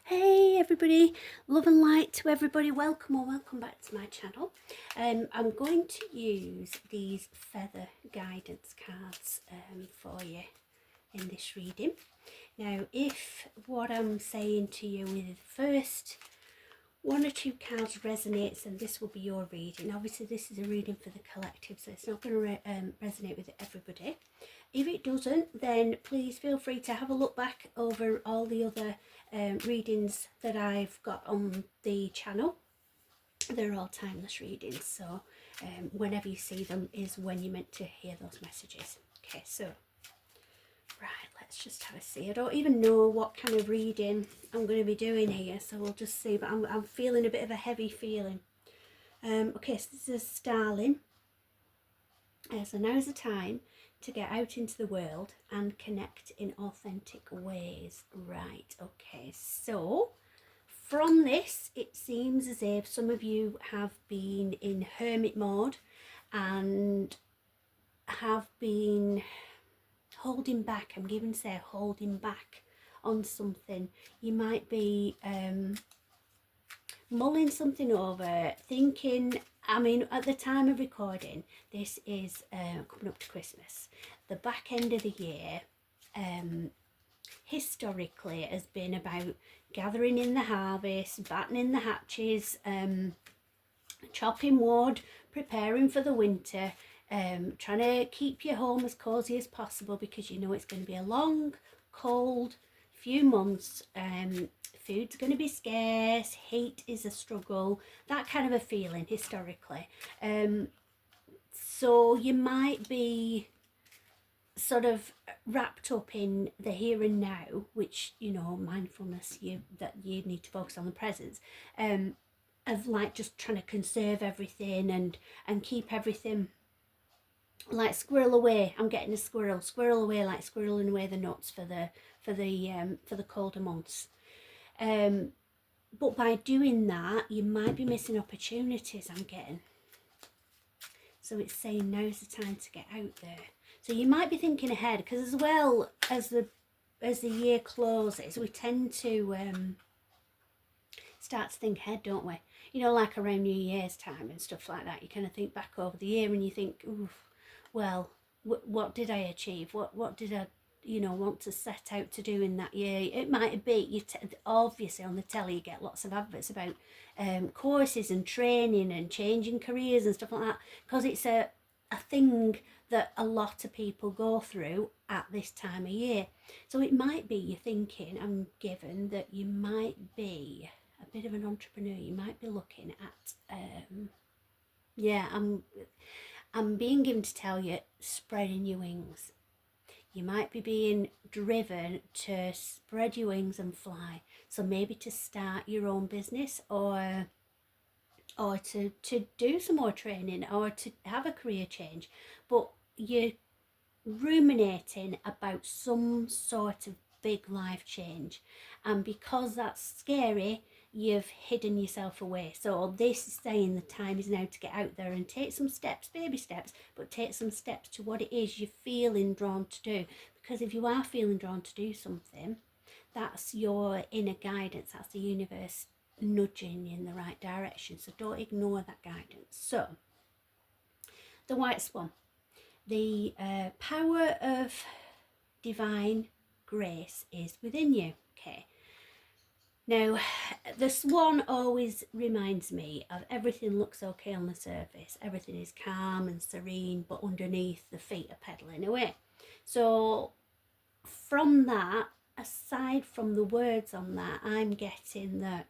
Hey everybody, love and light to everybody, welcome or welcome back to my channel. I'm going to use these feather guidance cards for you in this reading. Now if what I'm saying to you with the first one or two cards resonates, then this will be your reading. Obviously this is a reading for the collective, so it's not going to resonate with everybody. If it doesn't, then please feel free to have a look back over all the other readings that I've got on the channel. They're all timeless readings, so whenever you see them is when you're meant to hear those messages. Okay, so right, let's just have a see. I don't even know what kind of reading I'm going to be doing here, so we'll just see. But I'm feeling a bit of a heavy feeling. Okay, so this is a starling. So now's the time to get out into the world and connect in authentic ways. Right, okay, so from this, it seems as if some of you have been in hermit mode and have been holding back. I'm given to say holding back on something. You might be mulling something over, thinking, I mean, at the time of recording, this is coming up to Christmas. The back end of the year, historically, has been about gathering in the harvest, battening the hatches, chopping wood, preparing for the winter, trying to keep your home as cosy as possible because you know it's going to be a long, cold few months. Food's going to be scarce, heat is a struggle, that kind of a feeling historically. So you might be sort of wrapped up in the here and now, which, you know, mindfulness, that you need to focus on the presence, of like just trying to conserve everything and keep everything like squirrel away. I'm getting a squirrel away, like squirreling away the nuts for the colder months. But by doing that, you might be missing opportunities, I'm getting. So it's saying now's the time to get out there. So you might be thinking ahead, because as well as the year closes, we tend to start to think ahead, don't we? You know, like around New Year's time and stuff like that. You kind of think back over the year and you think, oof, well, what did I achieve? What did I, you know, want to set out to do in that year? It might be, obviously on the telly you get lots of adverts about courses and training and changing careers and stuff like that, because it's a thing that a lot of people go through at this time of year. So it might be you're thinking, I'm given that you might be a bit of an entrepreneur. You might be looking at I'm being given to tell you, spreading your wings. You might be being driven to spread your wings and fly. So maybe to start your own business, or to do some more training, or to have a career change. But you're ruminating about some sort of big life change, and because that's scary, you've hidden yourself away. So this is saying the time is now to get out there and take some steps, baby steps, but take some steps to what it is you're feeling drawn to do. Because if you are feeling drawn to do something, that's your inner guidance, that's the universe nudging you in the right direction. So don't ignore that guidance. So the white swan, the power of divine grace is within you. Okay, now the swan always reminds me of everything looks okay on the surface, everything is calm and serene, but underneath the feet are pedaling away. So from that, aside from the words on that, I'm getting that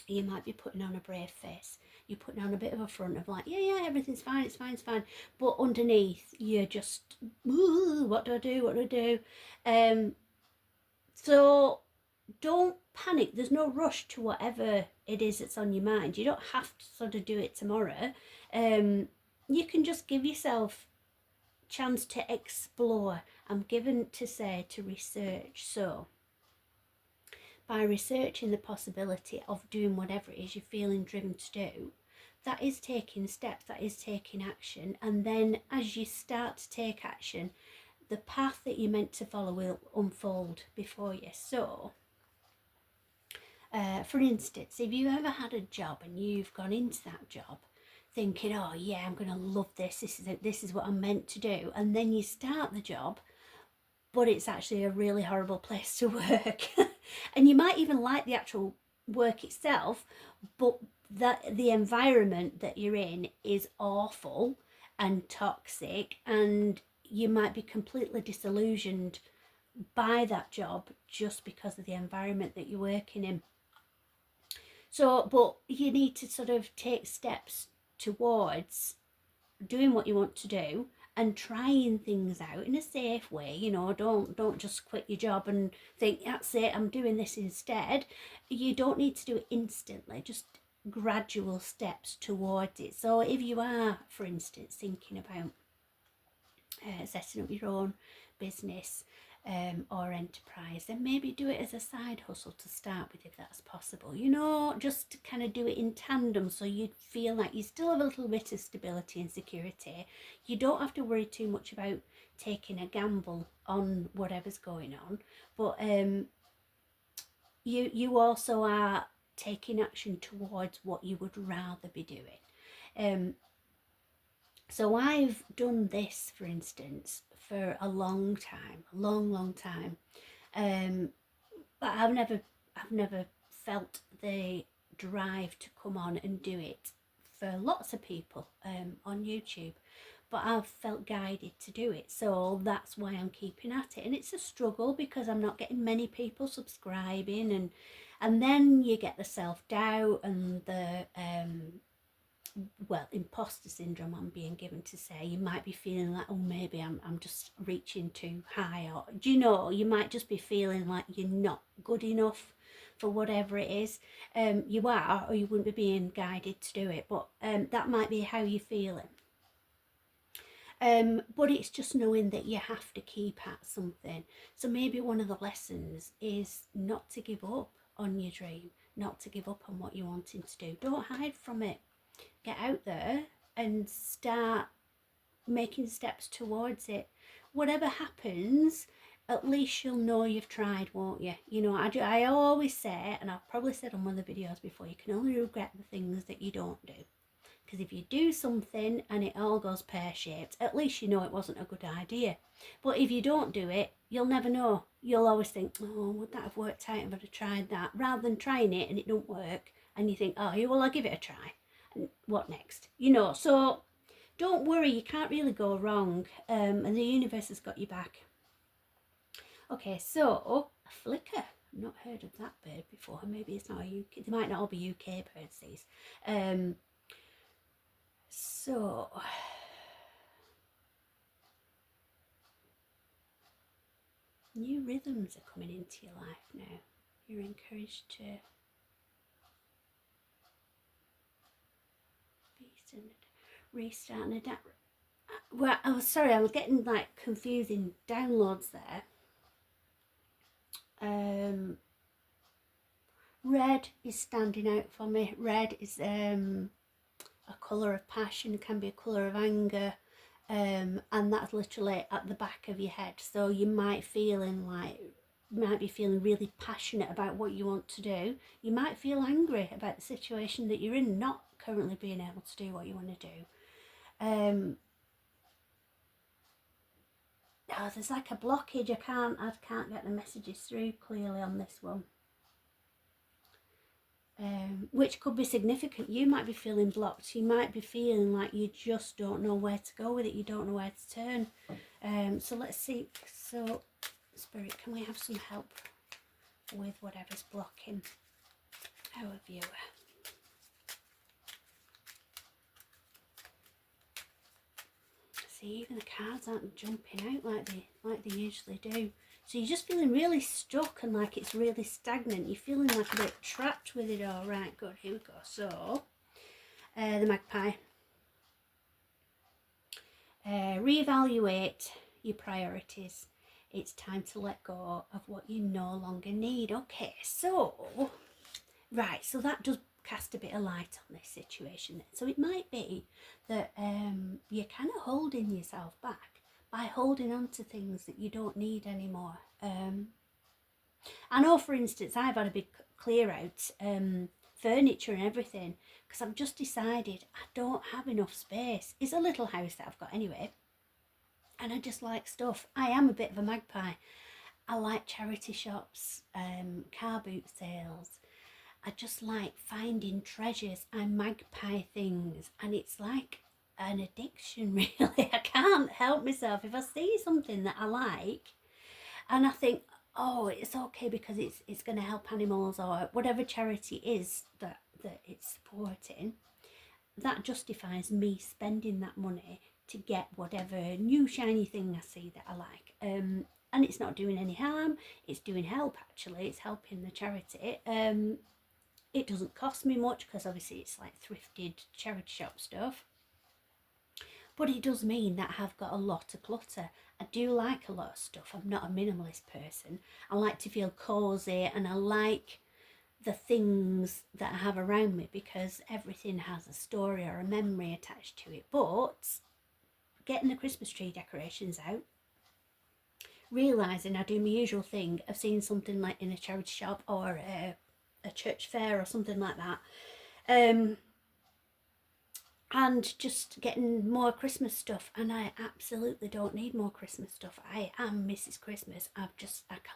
you might be putting on a brave face. You're putting on a bit of a front of like, yeah, everything's fine, it's fine. But underneath, you're just, what do I do? So don't panic. There's no rush to whatever it is that's on your mind. You don't have to sort of do it tomorrow. You can just give yourself chance to explore. I'm given to say to research. So by researching the possibility of doing whatever it is you're feeling driven to do, that is taking steps, that is taking action. And then as you start to take action, the path that you're meant to follow will unfold before you. So For instance, if you ever had a job and you've gone into that job thinking, oh yeah, I'm going to love this, this is what I'm meant to do, and then you start the job, but it's actually a really horrible place to work. And you might even like the actual work itself, but the environment that you're in is awful and toxic, and you might be completely disillusioned by that job just because of the environment that you're working in. So, but you need to sort of take steps towards doing what you want to do and trying things out in a safe way. You know, don't just quit your job and think, that's it, I'm doing this instead. You don't need to do it instantly, just gradual steps towards it. So if you are, for instance, thinking about setting up your own business or enterprise, then maybe do it as a side hustle to start with, if that's possible. You know, just to kind of do it in tandem, so you feel like you still have a little bit of stability and security. You don't have to worry too much about taking a gamble on whatever's going on, but you also are taking action towards what you would rather be doing. So I've done this, for instance, for a long time, long time, but I've never felt the drive to come on and do it for lots of people on YouTube. But I've felt guided to do it, so that's why I'm keeping at it. And it's a struggle because I'm not getting many people subscribing, and then you get the self-doubt and the imposter syndrome, I'm being given to say. You might be feeling like, oh, maybe I'm just reaching too high, or do you know, you might just be feeling like you're not good enough for whatever it is. You are, or you wouldn't be being guided to do it, but that might be how you're feeling. But it's just knowing that you have to keep at something. So maybe one of the lessons is not to give up on your dream, not to give up on what you're wanting to do. Don't hide from it. Get out there and start making steps towards it. Whatever happens, at least you'll know you've tried, won't you? You know, I always say, and I've probably said on one of the videos before, you can only regret the things that you don't do. Because if you do something and it all goes pear-shaped, at least you know it wasn't a good idea. But if you don't do it, you'll never know. You'll always think, oh, would that have worked out if I'd have tried that? Rather than trying it and it don't work, and you think, oh, yeah, well, I'll give it a try. And what next? You know, so don't worry, you can't really go wrong, and the universe has got you back. Okay, so a flicker. I've not heard of that bird before. Maybe it's not a UK. They might not all be UK birds, these. So new rhythms are coming into your life now. You're encouraged to restart and adapt. Well, oh, sorry, I was getting like confusing downloads there. Red is standing out for me. Red is a colour of passion, it can be a colour of anger, and that's literally at the back of your head. So you might be feeling really passionate about what you want to do. You might feel angry about the situation that you're in, not currently being able to do what you want to do. Oh, there's like a blockage. I can't get the messages through clearly on this one. Which could be significant. You might be feeling blocked. You might be feeling like you just don't know where to go with it. You don't know where to turn. So let's see. So, Spirit, can we have some help with whatever's blocking our viewer? See, even the cards aren't jumping out like they usually do. So you're just feeling really stuck and like it's really stagnant. You're feeling like a bit trapped with it all. Right, good, here we go. So, the magpie. Reevaluate your priorities. It's time to let go of what you no longer need. Okay, so, right, so that does cast a bit of light on this situation. So it might be that you're kind of holding yourself back by holding on to things that you don't need anymore. I know, for instance, I've had a big clear out furniture and everything, because I've just decided I don't have enough space. It's a little house that I've got anyway, and I just like stuff. I am a bit of a magpie. I like charity shops, car boot sales. I just like finding treasures. I magpie things, and it's like an addiction, really. I can't help myself. If I see something that I like, and I think, oh, it's okay because it's going to help animals or whatever charity is that it's supporting, that justifies me spending that money to get whatever new shiny thing I see that I like. And it's not doing any harm. It's doing help, actually. It's helping the charity. It doesn't cost me much because obviously it's like thrifted charity shop stuff. But it does mean that I've got a lot of clutter. I do like a lot of stuff. I'm not a minimalist person. I like to feel cozy, and I like the things that I have around me because everything has a story or a memory attached to it. But getting the Christmas tree decorations out, realising I do my usual thing of seeing something like in a charity shop or a church fair or something like that, and just getting more Christmas stuff. And I absolutely don't need more Christmas stuff. I am Mrs. Christmas. I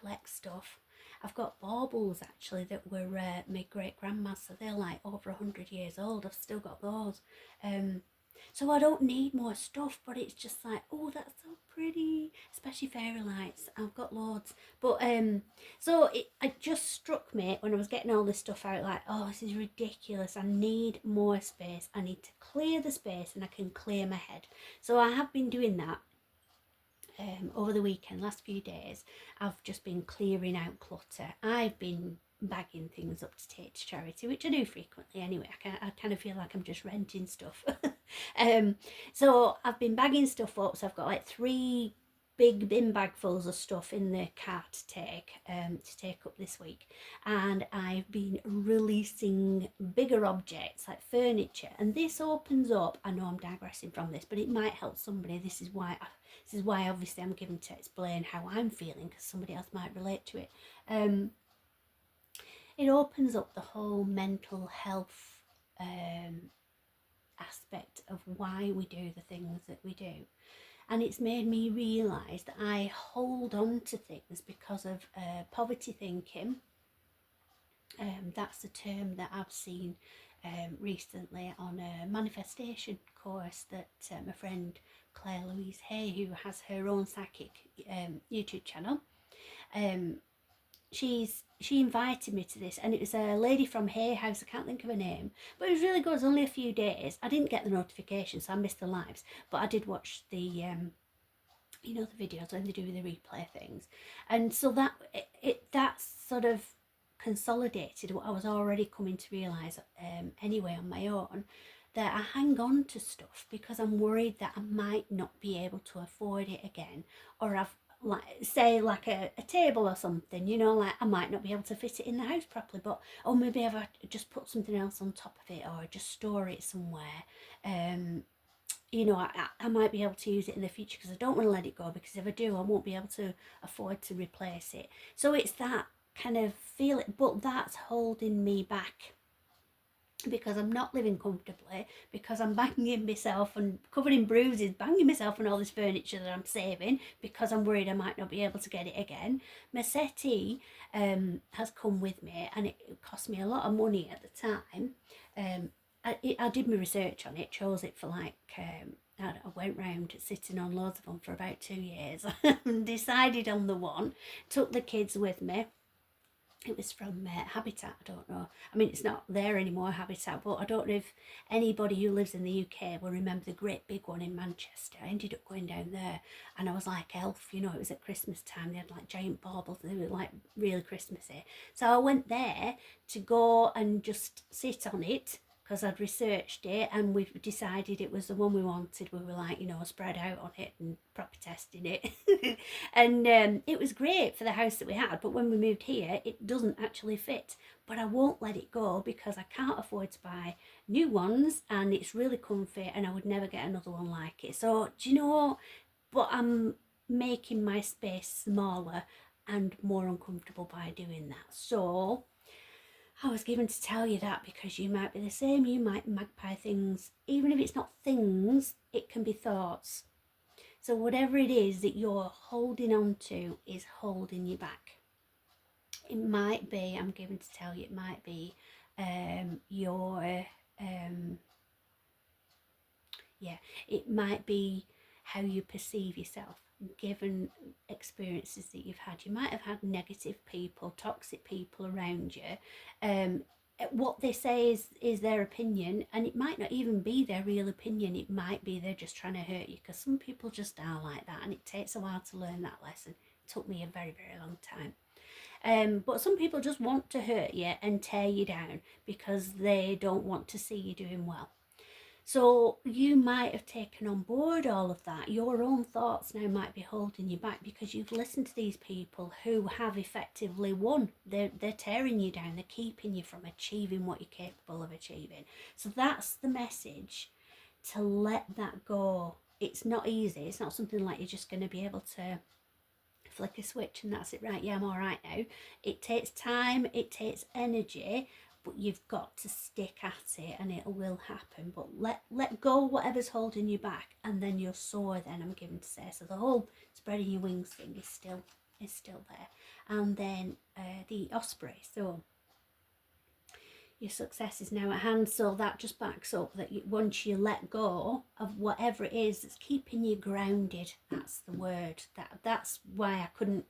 collect stuff. I've got baubles actually that were my great grandma's, so they're like over 100 years old. I've still got those. So I don't need more stuff, but it's just like, oh, that's so pretty, especially fairy lights. I've got loads. But so it just struck me when I was getting all this stuff out, like, oh, this is ridiculous. I need more space. I need to clear the space, and I can clear my head. So I have been doing that. Over the weekend, last few days, I've just been clearing out clutter. I've been bagging things up to take to charity, which I do frequently anyway. I kind of feel like I'm just renting stuff. So I've been bagging stuff up. So I've got like 3 big bin bagfuls of stuff in the car to take up this week, and I've been releasing bigger objects like furniture. And this opens up, I know I'm digressing from this, but it might help somebody. This is why obviously I'm given to explain how I'm feeling, because somebody else might relate to it. It opens up the whole mental health aspect of why we do the things that we do. And it's made me realise that I hold on to things because of poverty thinking. That's a term that I've seen recently on a manifestation course that my friend Claire Louise Hay, who has her own psychic YouTube channel, she invited me to this, and it was a lady from Hay House. I can't think of her name, but it was really good. It was only a few days. I didn't get the notification, so I missed the lives, but I did watch the you know, the videos when they do the replay things. And so that that's sort of consolidated what I was already coming to realise anyway on my own, that I hang on to stuff because I'm worried that I might not be able to afford it again, or I've like say like a table or something, you know, like I might not be able to fit it in the house properly, but or maybe if I just put something else on top of it or just store it somewhere, you know, I might be able to use it in the future, because I don't want to let it go, because if I do I won't be able to afford to replace it. So it's that kind of feeling, but that's holding me back, because I'm not living comfortably, because I'm banging myself and covered in bruises, banging myself on all this furniture that I'm saving because I'm worried I might not be able to get it again. My settee has come with me, and it cost me a lot of money at the time. I did my research on it, chose it for like, I went round sitting on loads of them for about 2 years and decided on the one, took the kids with me. It was from Habitat. I don't know. I mean, it's not there anymore, Habitat, but I don't know if anybody who lives in the UK will remember the great big one in Manchester. I ended up going down there, and I was like Elf, you know, it was at Christmas time. They had like giant baubles. They were like really Christmassy. So I went there to go and just sit on it, because I'd researched it and we decided it was the one we wanted. We were like, you know, spread out on it and proper testing it. And it was great for the house that we had, but when we moved here, it doesn't actually fit. But I won't let it go, because I can't afford to buy new ones, and it's really comfy, and I would never get another one like it. So, do you know what? But I'm making my space smaller and more uncomfortable by doing that. So I was given to tell you that because you might be the same. You might magpie things. Even if it's not things, it can be thoughts. So whatever it is that you're holding on to is holding you back. It might be, I'm given to tell you, it might be your, it might be how you perceive yourself given experiences that you've had. You might have had negative people, toxic people around you. What they say is their opinion, and it might not even be their real opinion. It might be they're just trying to hurt you, because some people just are like that, and it takes a while to learn that lesson. It took me a very, very long time. But some people just want to hurt you and tear you down because they don't want to see you doing well. So you might have taken on board all of that. Your own thoughts now might be holding you back because you've listened to these people who have effectively won. They're tearing you down. They're keeping you from achieving what you're capable of achieving. So that's the message, to let that go. It's not easy. It's not something like you're just going to be able to flick a switch and that's it. Right, yeah, I'm all right now. It takes time. It takes energy. But you've got to stick at it and it will happen. But let go whatever's holding you back, and then you'll soar then, I'm given to say. So the whole spreading your wings thing is still there. And then the osprey. So your success is now at hand. So that just backs up that once you let go of whatever it is that's keeping you grounded, that's the word. That's why I couldn't.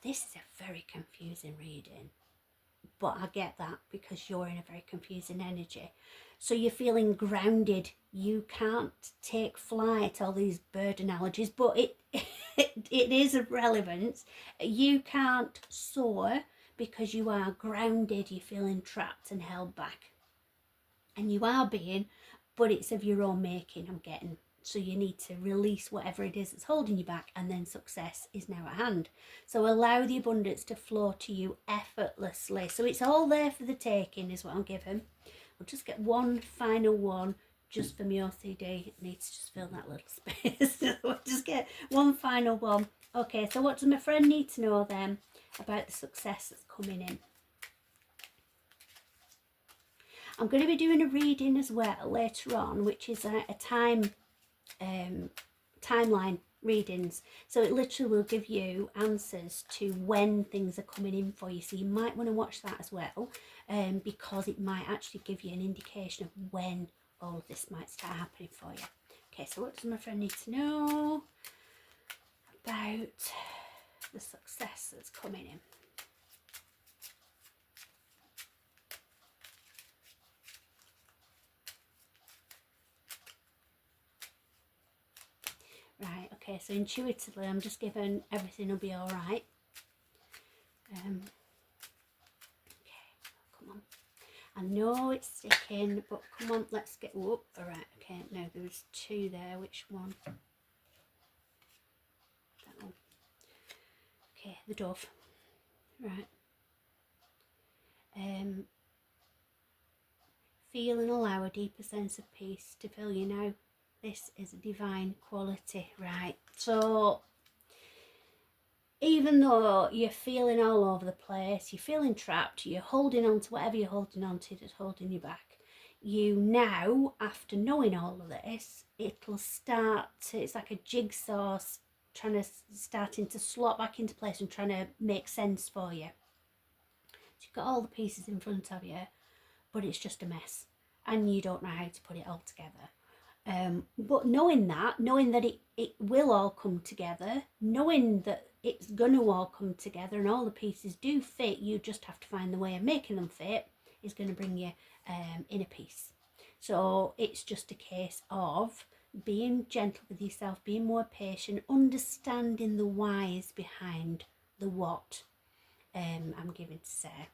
This is a very confusing reading. But I get that because you're in a very confusing energy. So you're feeling grounded. You can't take flight, all these bird analogies, but it is of relevance. You can't soar because you are grounded. You're feeling trapped and held back. And you are being, but it's of your own making, I'm getting. So you need to release whatever it is that's holding you back, and then success is now at hand. So allow the abundance to flow to you effortlessly. So it's all there for the taking is what I'm giving. We'll just get one final one just for my OCD. It needs to just fill that little space. So we'll just get one final one. Okay, so what does my friend need to know then about the success that's coming in? I'm going to be doing a reading as well later on, which is a timeline readings. So it literally will give you answers to when things are coming in for you. So you might want to watch that as well, because it might actually give you an indication of when all of this might start happening for you. Okay, so what does my friend need to know about the success that's coming in? Right, okay, so intuitively I'm just given everything will be all right. Okay, come on. I know it's sticking, but come on, let's get, whoop, all right, okay, no, there was two there, which one? That one. Okay, the dove, right. Feel and allow a deeper sense of peace to fill you now. This is a divine quality, right? So even though you're feeling all over the place, you're feeling trapped, you're holding on to whatever you're holding on to that's holding you back, you now, after knowing all of this, it'll start to, it's like a jigsaw starting to slot back into place and trying to make sense for you. So you've got all the pieces in front of you, but it's just a mess and you don't know how to put it all together. But knowing that it will all come together, knowing that it's going to all come together and all the pieces do fit, you just have to find the way of making them fit, is going to bring you inner peace. So it's just a case of being gentle with yourself, being more patient, understanding the whys behind the what, I'm given to say.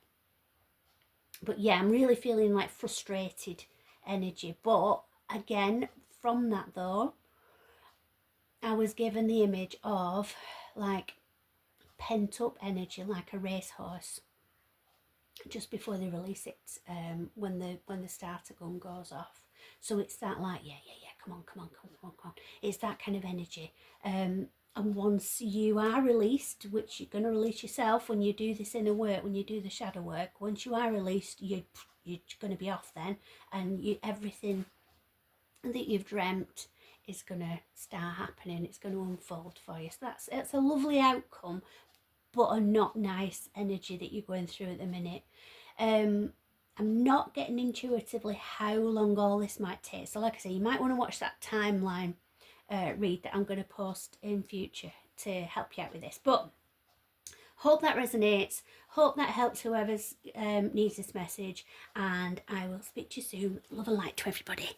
But yeah, I'm really feeling like frustrated energy. But again, from that though, I was given the image of like pent up energy, like a racehorse, just before they release it, when the starter gun goes off. So it's that like, yeah, come on. It's that kind of energy. And once you are released, which you're going to release yourself when you do this inner work, when you do the shadow work, once you are released, you're going to be off then, and everything that you've dreamt is going to start happening. It's going to unfold for you. So it's a lovely outcome, but a not nice energy that you're going through at the minute. I'm not getting intuitively how long all this might take. So like I say, you might want to watch that timeline read that I'm going to post in future to help you out with this. But hope that resonates. Hope that helps whoever's needs this message. And I will speak to you soon. Love and light to everybody.